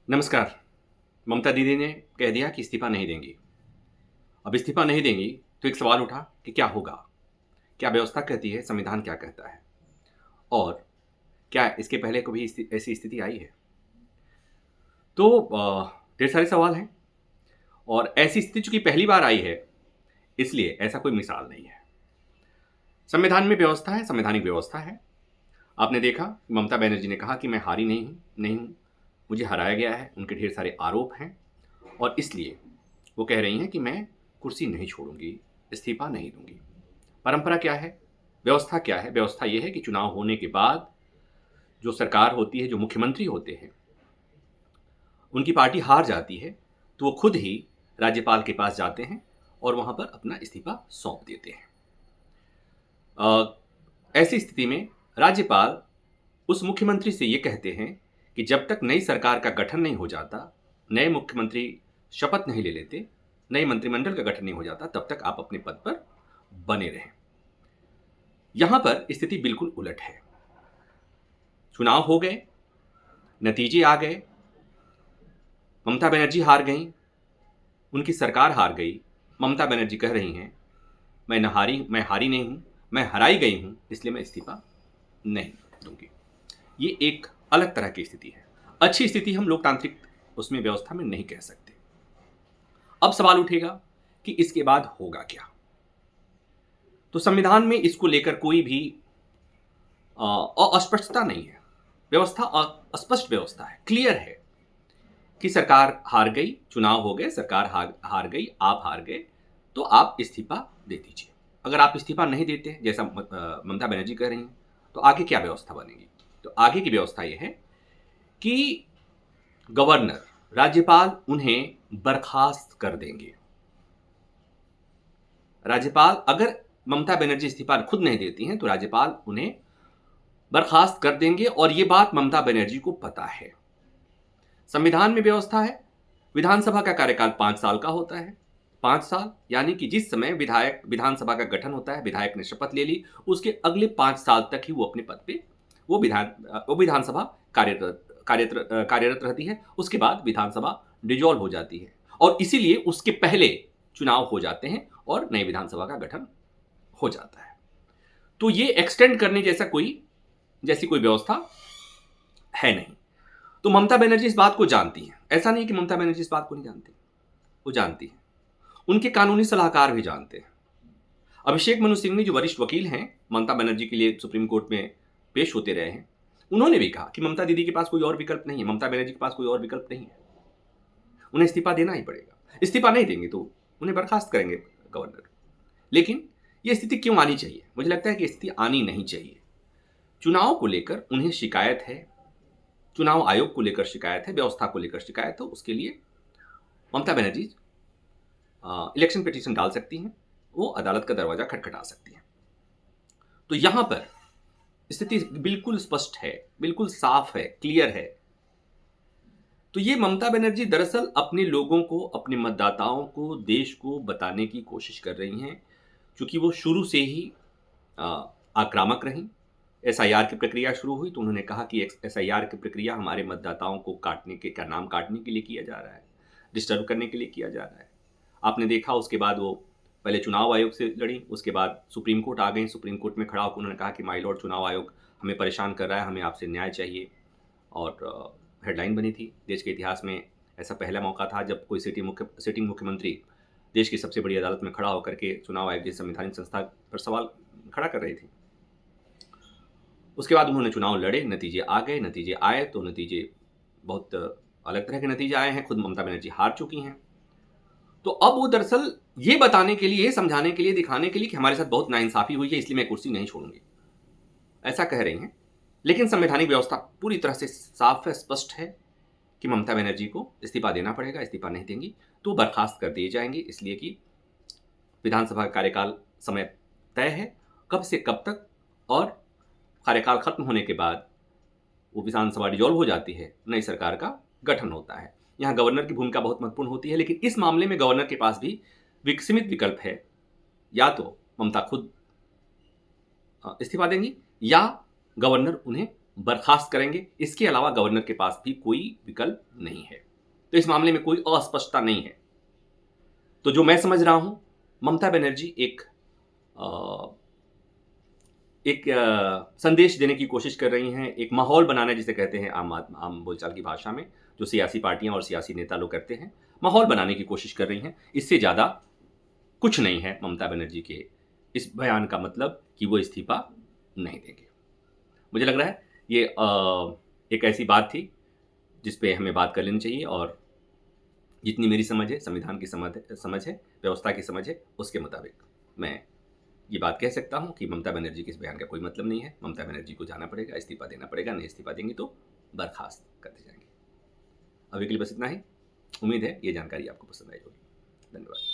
नमस्कार। ममता दीदी ने कह दिया कि इस्तीफ़ा नहीं देंगी। अब इस्तीफ़ा नहीं देंगी तो एक सवाल उठा कि क्या होगा? क्या व्यवस्था कहती है, संविधान क्या कहता है? और क्या इसके पहले कभी ऐसी स्थिति आई है? तो ढेर सारे सवाल हैं और ऐसी स्थिति चूँकि पहली बार आई है, इसलिए ऐसा कोई मिसाल नहीं है। संविधान में व्यवस्था है, संवैधानिक व्यवस्था है। आपने देखा ममता बनर्जी ने कहा कि मैं हारी नहीं हूँ, मुझे हराया गया है, उनके ढेर सारे आरोप हैं और इसलिए वो कह रही हैं कि मैं कुर्सी नहीं छोड़ूँगी, इस्तीफ़ा नहीं दूँगी। परंपरा क्या है? व्यवस्था क्या है? व्यवस्था ये है कि चुनाव होने के बाद जो सरकार होती है, जो मुख्यमंत्री होते हैं, उनकी पार्टी हार जाती है, तो वो खुद ही राज्यपाल के पास जाते हैं और वहाँ पर अपना इस्तीफ़ा सौंप देते हैं। ऐसी स्थिति में राज्यपाल उस मुख्यमंत्री से ये कहते हैं कि जब तक नई सरकार का गठन नहीं हो जाता, नए मुख्यमंत्री शपथ नहीं ले लेते, नए मंत्रिमंडल का गठन नहीं हो जाता, तब तक आप अपने पद पर बने रहें। यहां पर स्थिति बिल्कुल उलट है। चुनाव हो गए, नतीजे आ गए, ममता बनर्जी हार गईं, उनकी सरकार हार गई। ममता बनर्जी कह रही हैं, मैं हारी नहीं हूं, मैं हराई गई हूं, इसलिए मैं इस्तीफा नहीं दूंगी। ये एक अलग तरह की स्थिति है। अच्छी स्थिति हम लोकतांत्रिक उसमें व्यवस्था में नहीं कह सकते। अब सवाल उठेगा कि इसके बाद होगा क्या? तो संविधान में इसको लेकर कोई भी अस्पष्टता नहीं है। व्यवस्था स्पष्ट व्यवस्था है, क्लियर है कि सरकार हार गई, चुनाव हो गए, सरकार हार गई, आप हार गए, तो आप इस्तीफा दे दीजिए। अगर आप इस्तीफा नहीं देते जैसा ममता बनर्जी कह रही हैं, तो आगे क्या व्यवस्था बनेगी? तो आगे की व्यवस्था यह है कि गवर्नर, राज्यपाल उन्हें बर्खास्त कर देंगे। राज्यपाल अगर ममता बनर्जी इस्तीफा खुद नहीं देती हैं, तो राज्यपाल उन्हें बर्खास्त कर देंगे और ये बात ममता बनर्जी को पता है। संविधान में व्यवस्था है, विधानसभा का कार्यकाल 5 साल का होता है। 5 साल यानी कि जिस समय विधानसभा का गठन होता है, विधायक ने शपथ ले ली, उसके अगले 5 साल तक ही वो अपने पद पे वो विधानसभा कार्यरत रहती है। उसके बाद विधानसभा डिसॉल्व हो जाती है और इसीलिए उसके पहले चुनाव हो जाते हैं और नई विधानसभा का गठन हो जाता है। तो ये एक्सटेंड करने जैसी कोई व्यवस्था है नहीं। तो ममता बनर्जी इस बात को जानती हैं। ऐसा नहीं कि ममता बनर्जी इस बात को नहीं जानती, वो जानती हैं। उनके कानूनी सलाहकार भी जानते हैं। अभिषेक मनु सिंघवी जो वरिष्ठ वकील हैं, ममता बनर्जी के लिए सुप्रीम कोर्ट में पेश होते रहे हैं, उन्होंने भी कहा कि ममता दीदी के पास कोई और विकल्प नहीं है, ममता बनर्जी के पास कोई और विकल्प नहीं है, उन्हें इस्तीफा देना ही पड़ेगा। इस्तीफा नहीं देंगे तो उन्हें बर्खास्त करेंगे गवर्नर। लेकिन ये स्थिति क्यों आनी चाहिए? मुझे लगता है कि स्थिति आनी नहीं चाहिए। चुनाव को लेकर उन्हें शिकायत है, चुनाव आयोग को लेकर शिकायत है, व्यवस्था को लेकर शिकायत है, उसके लिए ममता बनर्जी इलेक्शन पिटीशन डाल सकती हैं, वो अदालत का दरवाजा खटखटा सकती हैं। तो यहां पर स्थिति बिल्कुल स्पष्ट है, बिल्कुल साफ है, क्लियर है। तो ये ममता बनर्जी दरअसल अपने लोगों को, अपने मतदाताओं को, देश को बताने की कोशिश कर रही हैं, क्योंकि वो शुरू से ही आक्रामक रहीं। एसआईआर की प्रक्रिया शुरू हुई तो उन्होंने कहा कि एसआईआर की प्रक्रिया हमारे मतदाताओं को नाम काटने के लिए किया जा रहा है, डिस्टर्ब करने के लिए किया जा रहा है। आपने देखा उसके बाद वो पहले चुनाव आयोग से लड़ी, उसके बाद सुप्रीम कोर्ट आ गई। सुप्रीम कोर्ट में खड़ा होकर उन्होंने कहा कि माय लॉर्ड, चुनाव आयोग हमें परेशान कर रहा है, हमें आपसे न्याय चाहिए। और हेडलाइन बनी थी। देश के इतिहास में ऐसा पहला मौका था जब कोई सिटिंग मुख्यमंत्री देश की सबसे बड़ी अदालत में खड़ा होकर के चुनाव आयोग जैसी संवैधानिक संस्था पर सवाल खड़ा कर रही थी। उसके बाद उन्होंने चुनाव लड़े, नतीजे आ गए, नतीजे आए तो नतीजे बहुत अलग तरह के नतीजे आए हैं। खुद ममता बनर्जी हार चुकी हैं। तो अब वो दरअसल ये बताने के लिए, समझाने के लिए, दिखाने के लिए कि हमारे साथ बहुत नाइंसाफी हुई है, इसलिए मैं कुर्सी नहीं छोड़ूंगी, ऐसा कह रही हैं। लेकिन संवैधानिक व्यवस्था पूरी तरह से साफ है, स्पष्ट है कि ममता बनर्जी को इस्तीफा देना पड़ेगा। इस्तीफा नहीं देंगी तो बर्खास्त कर दिए जाएंगे, इसलिए कि विधानसभा का कार्यकाल समय तय है, कब से कब तक, और कार्यकाल खत्म होने के बाद वो विधानसभा डिसॉल्व हो जाती है, नई सरकार का गठन होता है। यहाँ गवर्नर की भूमिका बहुत महत्वपूर्ण होती है, लेकिन इस मामले में गवर्नर के पास भी सीमित विकल्प है। या तो ममता खुद इस्तीफा देंगी या गवर्नर उन्हें बर्खास्त करेंगे। इसके अलावा गवर्नर के पास भी कोई विकल्प नहीं है। तो इस मामले में कोई अस्पष्टता नहीं है। तो जो मैं समझ रहा हूं, ममता बनर्जी एक संदेश देने की कोशिश कर रही हैं, एक माहौल बनाना जिसे कहते हैं आम बोलचाल की भाषा में, जो सियासी पार्टियां और सियासी नेता लोग करते हैं, माहौल बनाने की कोशिश कर रही हैं। इससे ज़्यादा कुछ नहीं है ममता बनर्जी के इस बयान का मतलब कि वो इस्तीफा नहीं देंगे। मुझे लग रहा है ये एक ऐसी बात थी जिस पे हमें बात कर लेनी चाहिए, और जितनी मेरी समझ है, संविधान की समझ है, व्यवस्था की समझ है, उसके मुताबिक मैं ये बात कह सकता हूँ कि ममता बनर्जी के इस बयान का कोई मतलब नहीं है। ममता बनर्जी को जाना पड़ेगा, इस्तीफा देना पड़ेगा, नहीं इस्तीफा देंगे तो बर्खास्त कर दी जाएंगे। अभी के लिए बस इतना ही। उम्मीद है ये जानकारी आपको पसंद आई होगी। धन्यवाद।